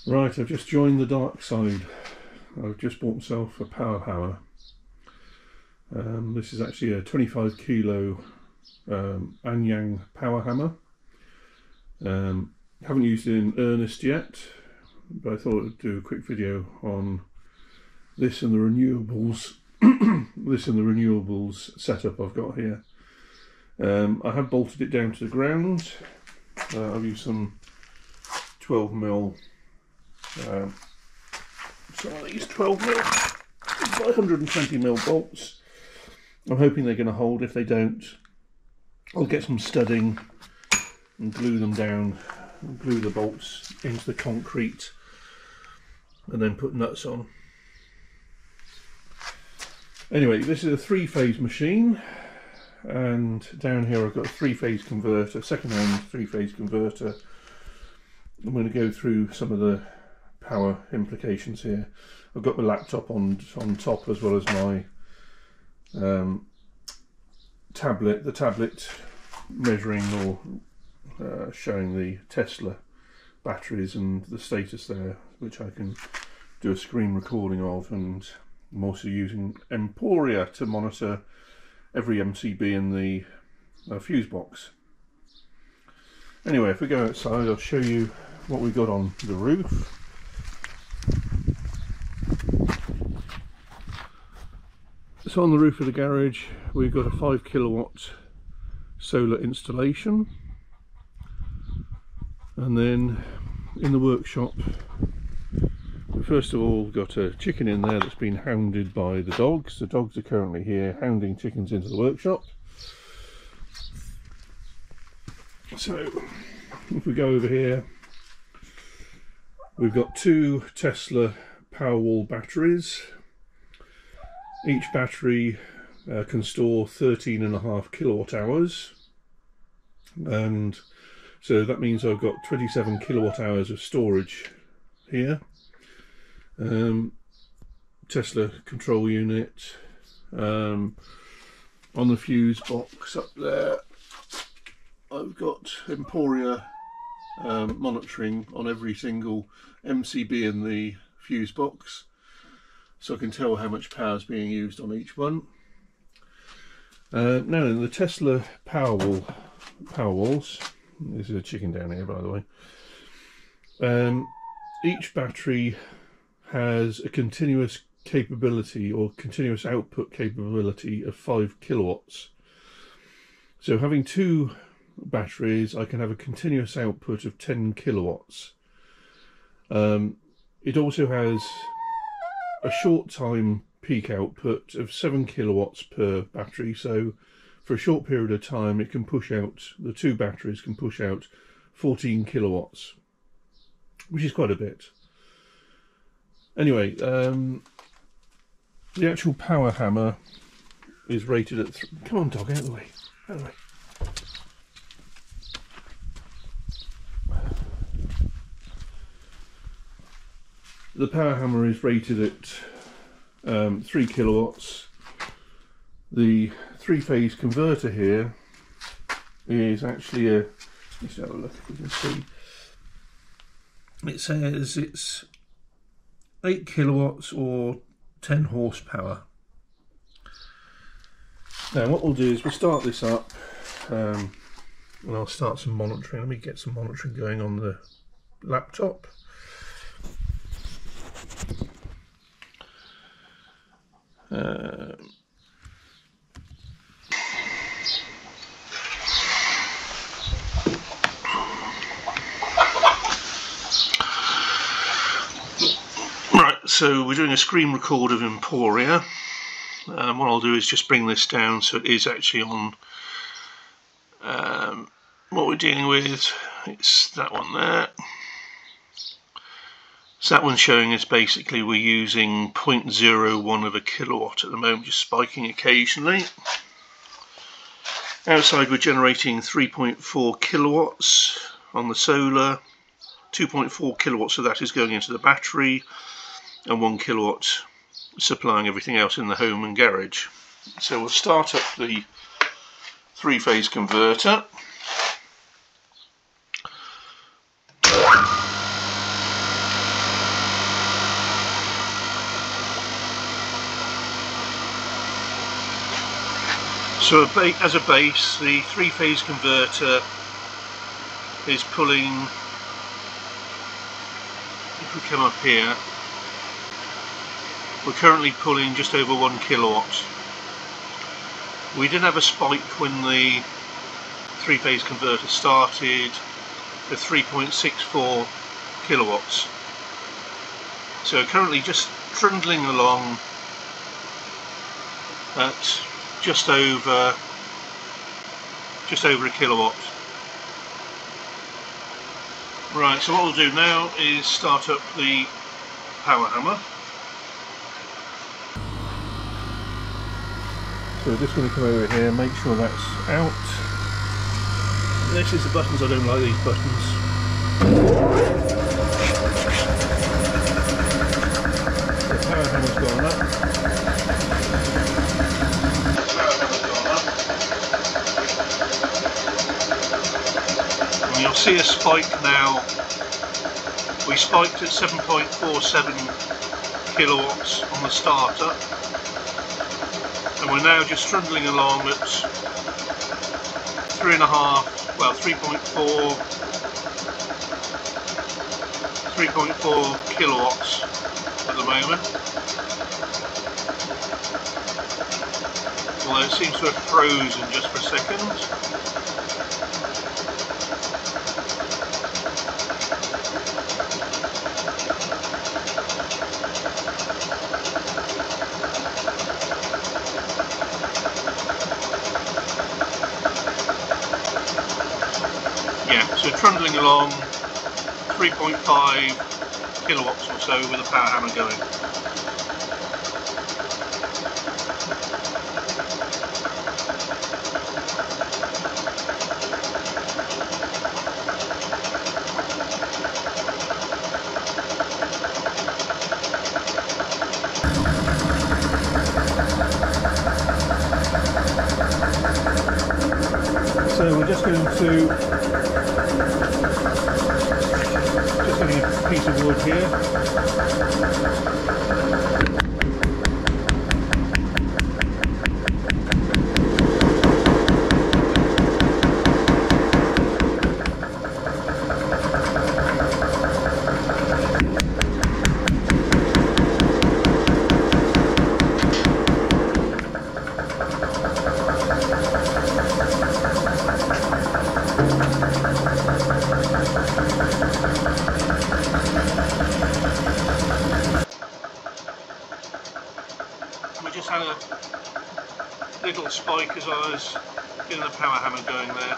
Right, I've just joined the dark side. I've just bought myself a power hammer. This is actually a 25 kilo Anyang power hammer. Haven't used it in earnest yet, but I thought I'd do a quick video on this and the renewables. This and the renewables setup I've got here. I have bolted it down to the ground. I've used some 12mm. Some of these 12mm by 120mm bolts. I'm hoping they're going to hold. If they don't, I'll get some studding and glue them down, and glue the bolts into the concrete, and then put nuts on. Anyway, this is a 3-phase machine, and down here I've got a 3-phase converter, second-hand 3-phase converter. I'm going to go through some of the power implications here. I've got my laptop on top, as well as my tablet. The tablet measuring or showing the Tesla batteries and the status there, which I can do a screen recording of, and I'm also using Emporia to monitor every MCB in the fuse box. Anyway, if we go outside, I'll show you what we've got on the roof. So on the roof of the garage we've got a 5 kilowatt solar installation, and then in the workshop we first of all got a chicken in there that's been hounded by the dogs. The dogs are currently here hounding chickens into the workshop. So if we go over here, we've got 2 Tesla Powerwall batteries. Each battery can store 13.5 kilowatt hours, and so that means I've got 27 kilowatt hours of storage here. Tesla control unit. On the fuse box up there I've got Emporia monitoring on every single MCB in the fuse box, so I can tell how much power is being used on each one. Now in the Tesla Powerwalls, this is a chicken down here by the way, each battery has a continuous capability or continuous output capability of 5 kilowatts. So having 2 batteries, I can have a continuous output of 10 kilowatts. It also has a short time peak output of 7 kilowatts per battery, so for a short period of time it can push out, the 2 batteries can push out 14 kilowatts, which is quite a bit. Anyway, the actual power hammer is rated at come on dog, out of the way, out of the way. The power hammer is rated at 3 kilowatts. The 3-phase converter here is actually a, let's have a look if we can see. It says it's 8 kilowatts or 10 horsepower. Now what we'll do is we'll start this up, and I'll start some monitoring. Let me get some monitoring going on the laptop. Right, so we're doing a screen record of Emporia. What I'll do is just bring this down so it is actually on what we're dealing with. It's that one there. So that one's showing us basically we're using 0.01 of a kilowatt at the moment, just spiking occasionally. Outside we're generating 3.4 kilowatts on the solar. 2.4 kilowatts of that is going into the battery, and 1 kilowatt supplying everything else in the home and garage. So we'll start up the 3-phase converter. So as a base, the three-phase converter is pulling, if we come up here, we're currently pulling just over 1 kilowatt. We did have a spike when the three-phase converter started at 3.64 kilowatts. So currently just trundling along at just over a kilowatt. Right, so what we'll do now is start up the power hammer. So we're just going to come over here, make sure that's out. This is the buttons. I don't like these buttons. The power hammer's gone up. And you'll see a spike now. We spiked at 7.47 kilowatts on the starter, and we're now just trundling along at 3.4 kilowatts at the moment. Although it seems to have frozen just for a second. So trundling along 3.5 kilowatts or so with a power hammer going. So we're just going to getting a piece of wood here. We just had a little spike as I was getting the power hammer going there.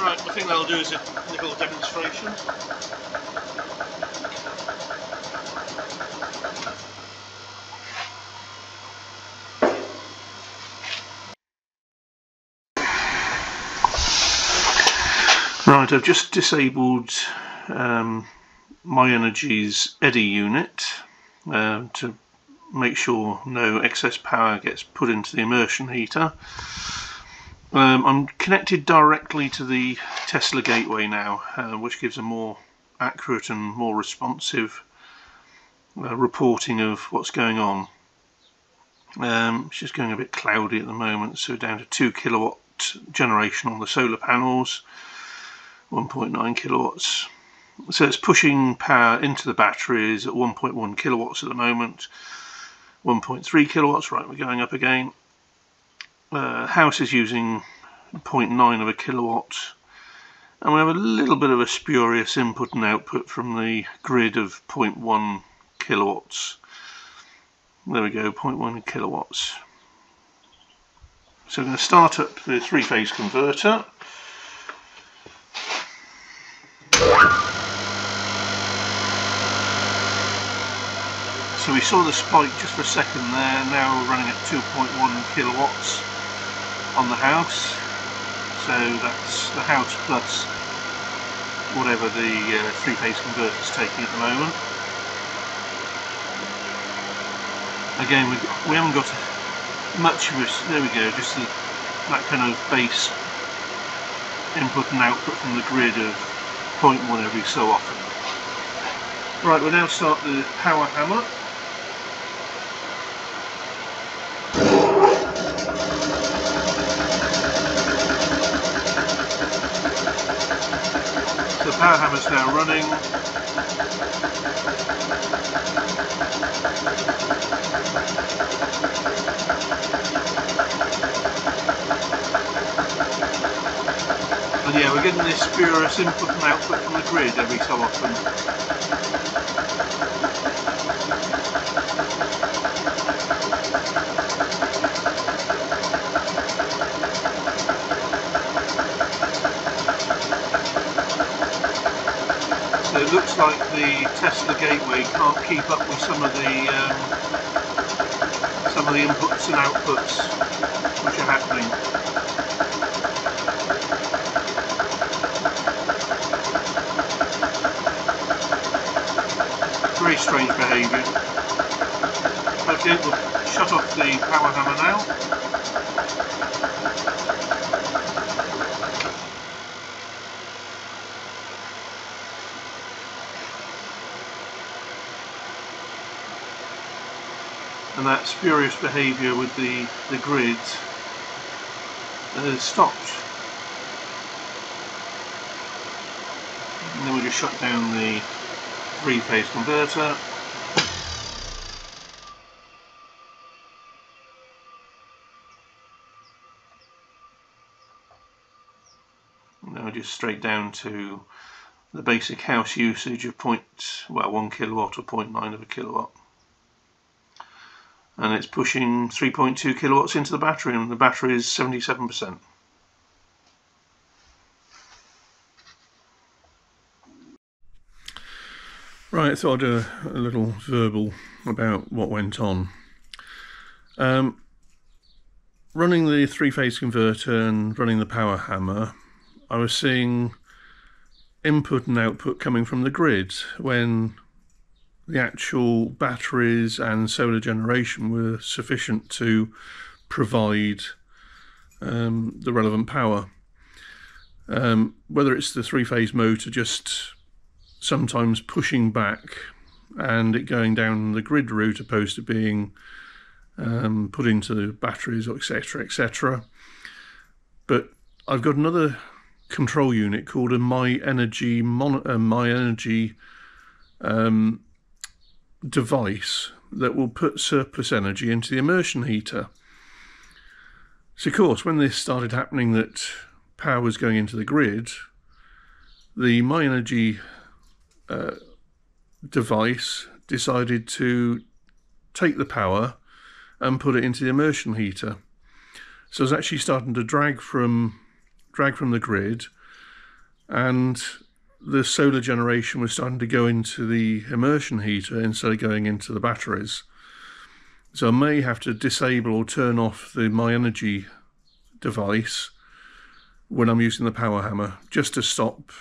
Right, I think that'll do as a little demonstration. Right, I've just disabled MyEnergy's EDDI unit to make sure no excess power gets put into the immersion heater. I'm connected directly to the Tesla gateway now, which gives a more accurate and more responsive reporting of what's going on. It's just going a bit cloudy at the moment, so down to 2 kilowatt generation on the solar panels. 1.9 kilowatts. So it's pushing power into the batteries at 1.1 kilowatts at the moment. 1.3 kilowatts, right, we're going up again. House is using 0.9 of a kilowatt. And we have a little bit of a spurious input and output from the grid of 0.1 kilowatts. There we go, 0.1 kilowatts. So we're going to start up the three-phase converter. So we saw the spike just for a second there. Now we're running at 2.1 kilowatts on the house. So that's the house plus whatever the three-phase converter is taking at the moment. Again, we haven't got much of it. There we go, just that kind of base input and output from the grid of 0.1 every so often. Right, we'll now start the power hammer. The power hammer's now running. And yeah, we're getting this spurious input and output from the grid every so often. So it looks like the Tesla gateway can't keep up with some of the inputs and outputs which are happening. Very strange behaviour. Okay, we'll shut off the power hammer now. And that spurious behaviour with the grid has stopped. And then we just shut down the three-phase converter. And now we're just straight down to the basic house usage of 1 kilowatt or 0.9 of a kilowatt. And it's pushing 3.2 kilowatts into the battery, and the battery is 77%. Right, so I'll do a little verbal about what went on. Running the three-phase converter and running the power hammer, I was seeing input and output coming from the grid when the actual batteries and solar generation were sufficient to provide the relevant power. Whether it's the three-phase motor just sometimes pushing back and it going down the grid route opposed to being put into the batteries, etc, etc. But I've got another control unit called a MyEnergi device that will put surplus energy into the immersion heater. So of course, when this started happening, that power was going into the grid, the MyEnergi device decided to take the power and put it into the immersion heater. So it's actually starting to drag from the grid, and the solar generation was starting to go into the immersion heater instead of going into the batteries. So I may have to disable or turn off the MyEnergi device when I'm using the power hammer, just to stop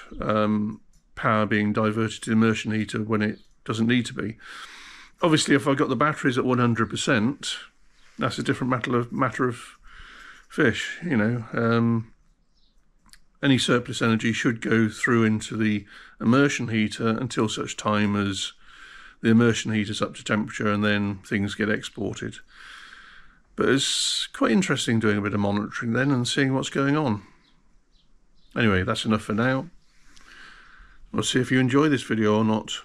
power being diverted to the immersion heater when it doesn't need to be. Obviously, if I've got the batteries at 100%, that's a different matter of fish, you know. Any surplus energy should go through into the immersion heater until such time as the immersion heater's up to temperature, and then things get exported. But it's quite interesting doing a bit of monitoring then and seeing what's going on. Anyway, that's enough for now. We'll see if you enjoy this video or not.